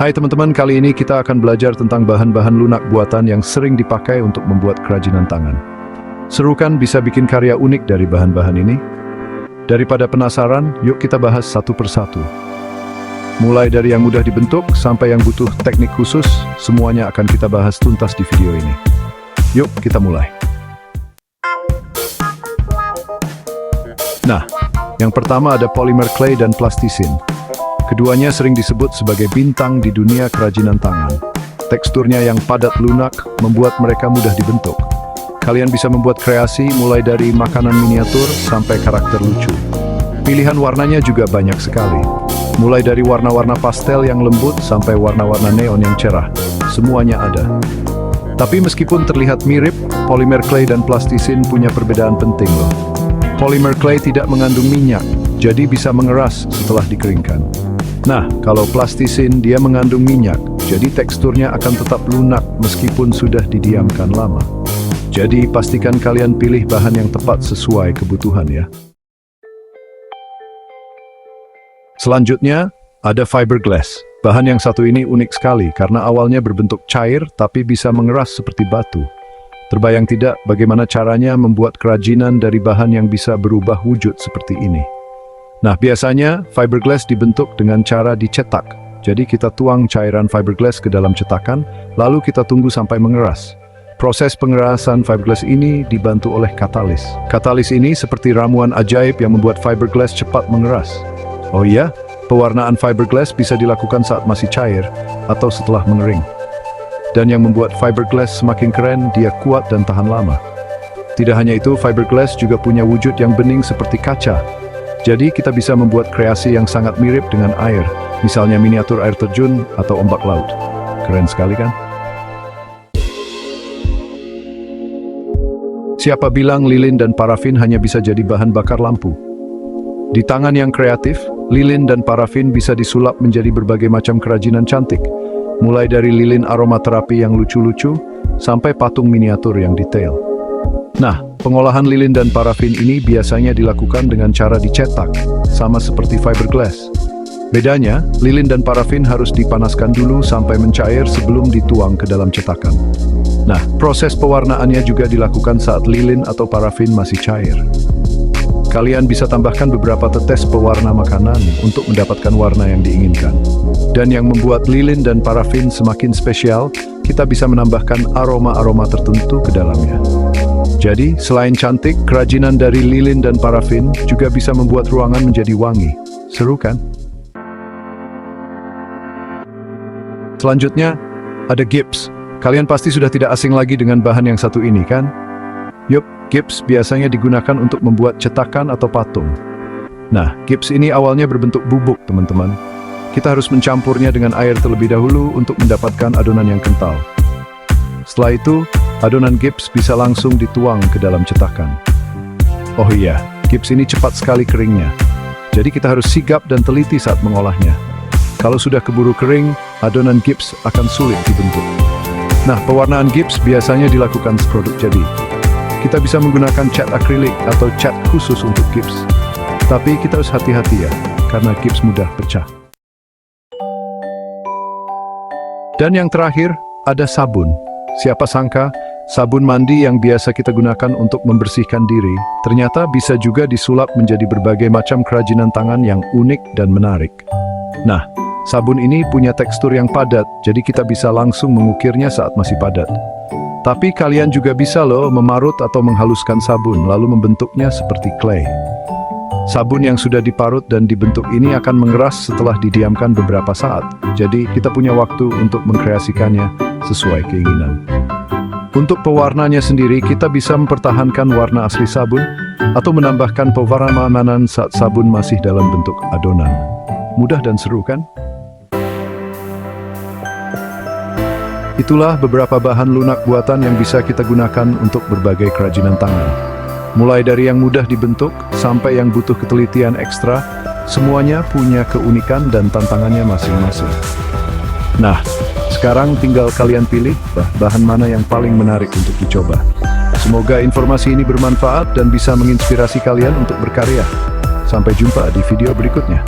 Hai teman-teman, kali ini kita akan belajar tentang bahan-bahan lunak buatan yang sering dipakai untuk membuat kerajinan tangan. Seru kan bisa bikin karya unik dari bahan-bahan ini? Daripada penasaran, yuk kita bahas satu persatu. Mulai dari yang mudah dibentuk sampai yang butuh teknik khusus, semuanya akan kita bahas tuntas di video ini. Yuk kita mulai. Nah, yang pertama ada polymer clay dan plastisin. Keduanya sering disebut sebagai bintang di dunia kerajinan tangan. Teksturnya yang padat lunak membuat mereka mudah dibentuk. Kalian bisa membuat kreasi mulai dari makanan miniatur sampai karakter lucu. Pilihan warnanya juga banyak sekali. Mulai dari warna-warna pastel yang lembut sampai warna-warna neon yang cerah. Semuanya ada. Tapi meskipun terlihat mirip, polymer clay dan plastisin punya perbedaan penting loh. Polymer clay tidak mengandung minyak, jadi bisa mengeras setelah dikeringkan. Nah, kalau plastisin dia mengandung minyak, jadi teksturnya akan tetap lunak meskipun sudah didiamkan lama. Jadi pastikan kalian pilih bahan yang tepat sesuai kebutuhan ya. Selanjutnya, ada fiberglass. Bahan yang satu ini unik sekali karena awalnya berbentuk cair tapi bisa mengeras seperti batu. Terbayang tidak bagaimana caranya membuat kerajinan dari bahan yang bisa berubah wujud seperti ini? Nah, biasanya fiberglass dibentuk dengan cara dicetak. Jadi kita tuang cairan fiberglass ke dalam cetakan, lalu kita tunggu sampai mengeras. Proses pengerasan fiberglass ini dibantu oleh katalis. Katalis ini seperti ramuan ajaib yang membuat fiberglass cepat mengeras. Oh iya, pewarnaan fiberglass bisa dilakukan saat masih cair atau setelah mengering. Dan yang membuat fiberglass semakin keren, dia kuat dan tahan lama. Tidak hanya itu, fiberglass juga punya wujud yang bening seperti kaca. Jadi kita bisa membuat kreasi yang sangat mirip dengan air, misalnya miniatur air terjun atau ombak laut. Keren sekali kan? Siapa bilang lilin dan parafin hanya bisa jadi bahan bakar lampu? Di tangan yang kreatif, lilin dan parafin bisa disulap menjadi berbagai macam kerajinan cantik. Mulai dari lilin aromaterapi yang lucu-lucu, sampai patung miniatur yang detail. Nah, pengolahan lilin dan parafin ini biasanya dilakukan dengan cara dicetak, sama seperti fiberglass. Bedanya, lilin dan parafin harus dipanaskan dulu sampai mencair sebelum dituang ke dalam cetakan. Nah, proses pewarnaannya juga dilakukan saat lilin atau parafin masih cair. Kalian bisa tambahkan beberapa tetes pewarna makanan untuk mendapatkan warna yang diinginkan. Dan yang membuat lilin dan parafin semakin spesial, kita bisa menambahkan aroma-aroma tertentu ke dalamnya. Jadi, selain cantik, kerajinan dari lilin dan parafin juga bisa membuat ruangan menjadi wangi. Seru kan? Selanjutnya, ada gips. Kalian pasti sudah tidak asing lagi dengan bahan yang satu ini, kan? Yup, gips biasanya digunakan untuk membuat cetakan atau patung. Nah, gips ini awalnya berbentuk bubuk, teman-teman. Kita harus mencampurnya dengan air terlebih dahulu untuk mendapatkan adonan yang kental. Setelah itu, adonan gips bisa langsung dituang ke dalam cetakan. Oh iya, gips ini cepat sekali keringnya. Jadi kita harus sigap dan teliti saat mengolahnya. Kalau sudah keburu kering, adonan gips akan sulit dibentuk. Nah, pewarnaan gips biasanya dilakukan seproduk jadi. Kita bisa menggunakan cat akrilik atau cat khusus untuk gips. Tapi kita harus hati-hati ya, karena gips mudah pecah. Dan yang terakhir, ada sabun. Siapa sangka, sabun mandi yang biasa kita gunakan untuk membersihkan diri, ternyata bisa juga disulap menjadi berbagai macam kerajinan tangan yang unik dan menarik. Nah, sabun ini punya tekstur yang padat, jadi kita bisa langsung mengukirnya saat masih padat. Tapi kalian juga bisa loh memarut atau menghaluskan sabun, lalu membentuknya seperti clay. Sabun yang sudah diparut dan dibentuk ini akan mengeras setelah didiamkan beberapa saat. Jadi kita punya waktu untuk mengkreasikannya sesuai keinginan. Untuk pewarnanya sendiri, kita bisa mempertahankan warna asli sabun atau menambahkan pewarna saat sabun masih dalam bentuk adonan. Mudah dan seru kan? Itulah beberapa bahan lunak buatan yang bisa kita gunakan untuk berbagai kerajinan tangan. Mulai dari yang mudah dibentuk sampai yang butuh ketelitian ekstra, semuanya punya keunikan dan tantangannya masing-masing. Nah, sekarang tinggal kalian pilih bahan mana yang paling menarik untuk dicoba. Semoga informasi ini bermanfaat dan bisa menginspirasi kalian untuk berkarya. Sampai jumpa di video berikutnya.